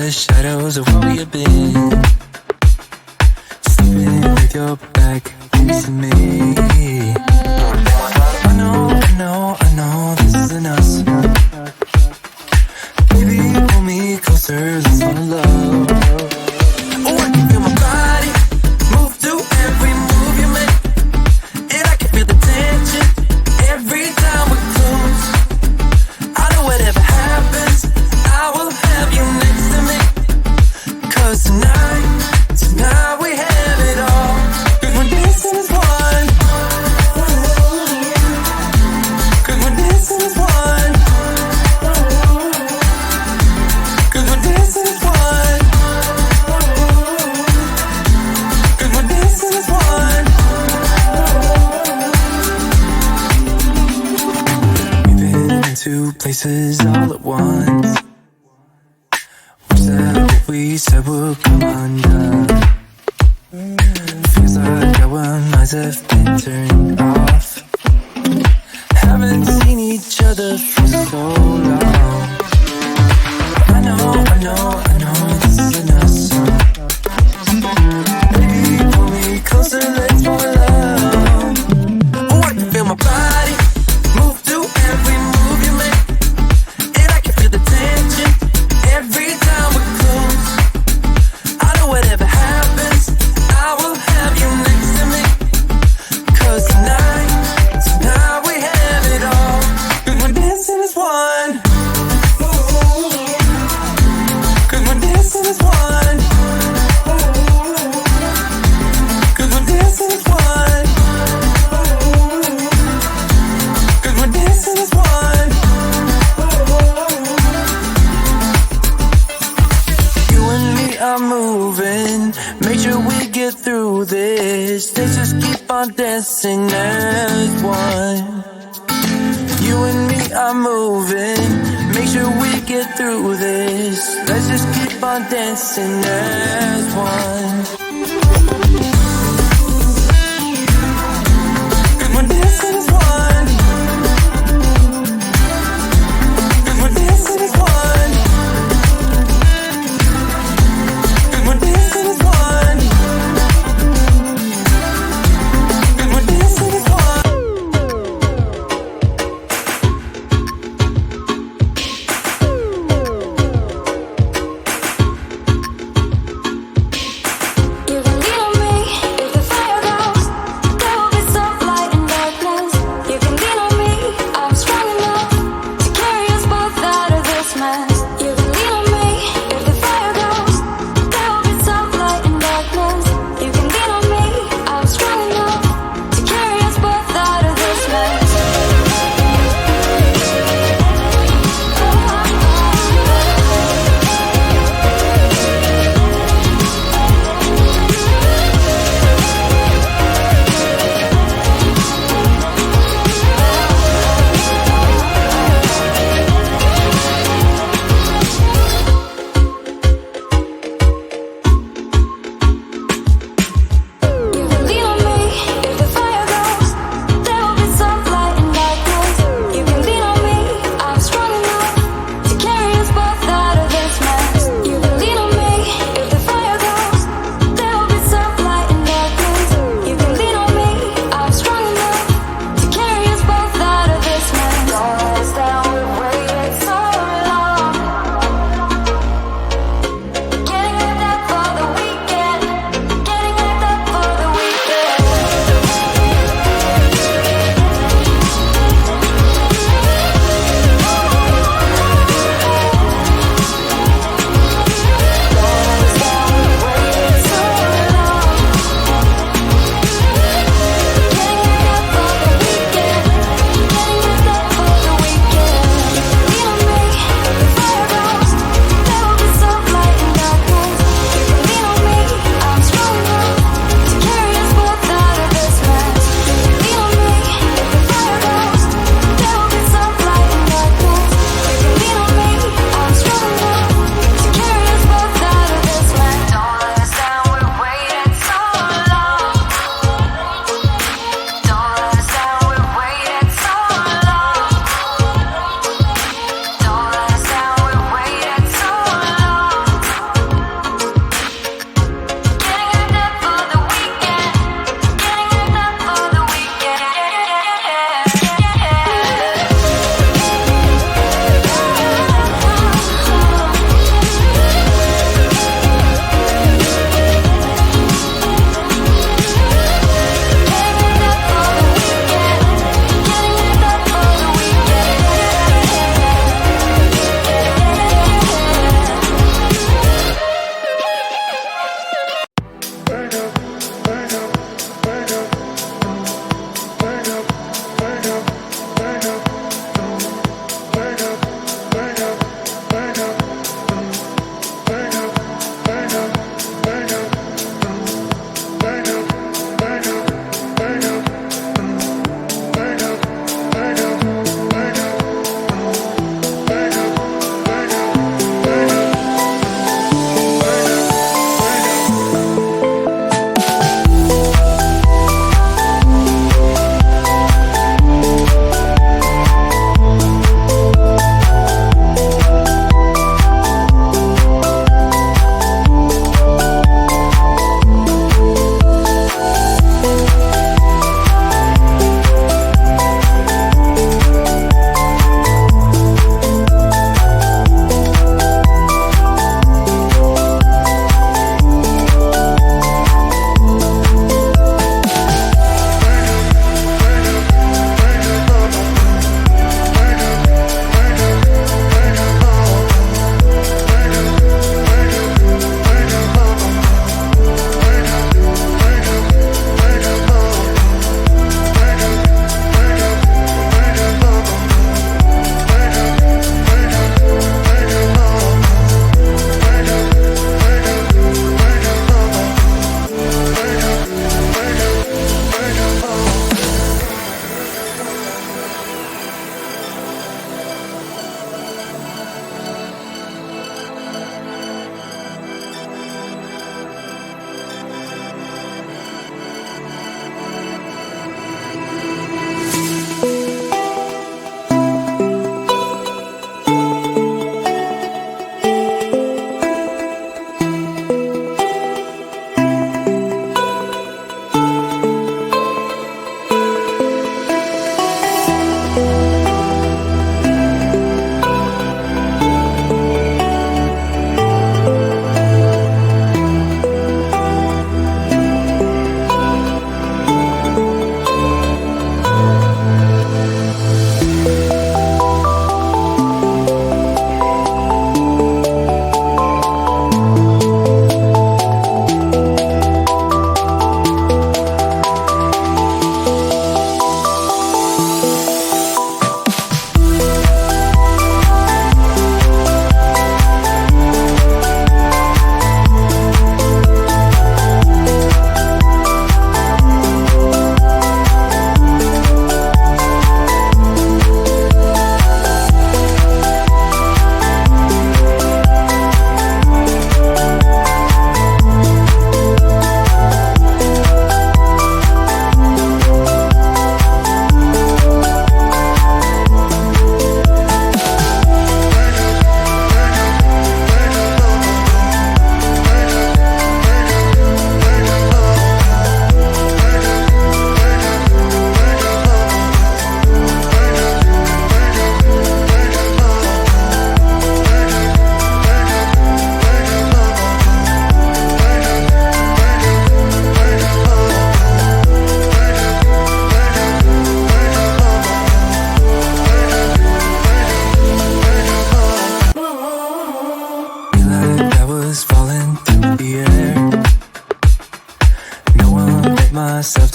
the shadows of where we have been. Sleeping with your back next to me. I know this isn't us. Baby, pull me closer, let's fall in love. Oh, I can feel my body move to every move you make. And I can feel the tension every time we're close. I know whatever happens, I will have you next to me. 'Cause tonight we have it all. 'Cause we're dancing as one. 'Cause we're dancing as one. 'Cause we're dancing as one. 'Cause we're dancing as one. We've been in two places all at once. We said what we said would come undone. Feels like our minds have been turned off. Haven't seen each other for so long. I know this isn't us. Baby, pull me closer, let's fall in love. Oh, I can feel my body move to every move you make. And I can feel the tension every time we're close. I know whatever happens, I will have you next to me. 'Cause tonight we have it all. 'Cause we're dancing as one. 'Cause we're dancing as one. 'Cause we're dancing as one. 'Cause we're dancing as one. You and me are moving, make sure we get through this. Let's just keep on dancing as one. You and me are moving, make sure we get through this. Let's just keep on dancing as one. 'Cause we're dancing as one. 'Cause we're dancing as one. 'Cause we're dancing as one. 'Cause we're dancing as one. You can leave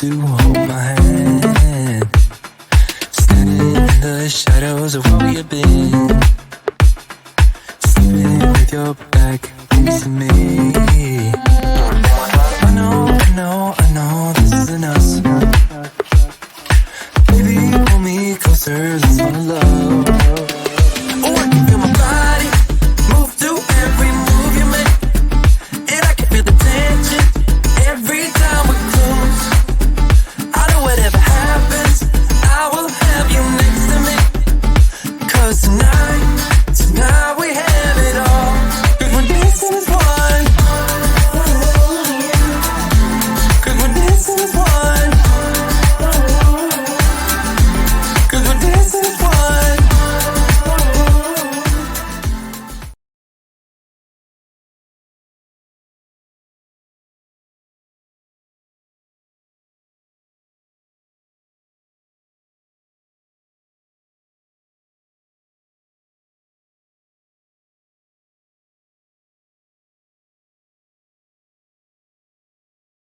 to hold my hand, standing in the shadows of where we have been, sleeping with your back facing me. I know this isn't us.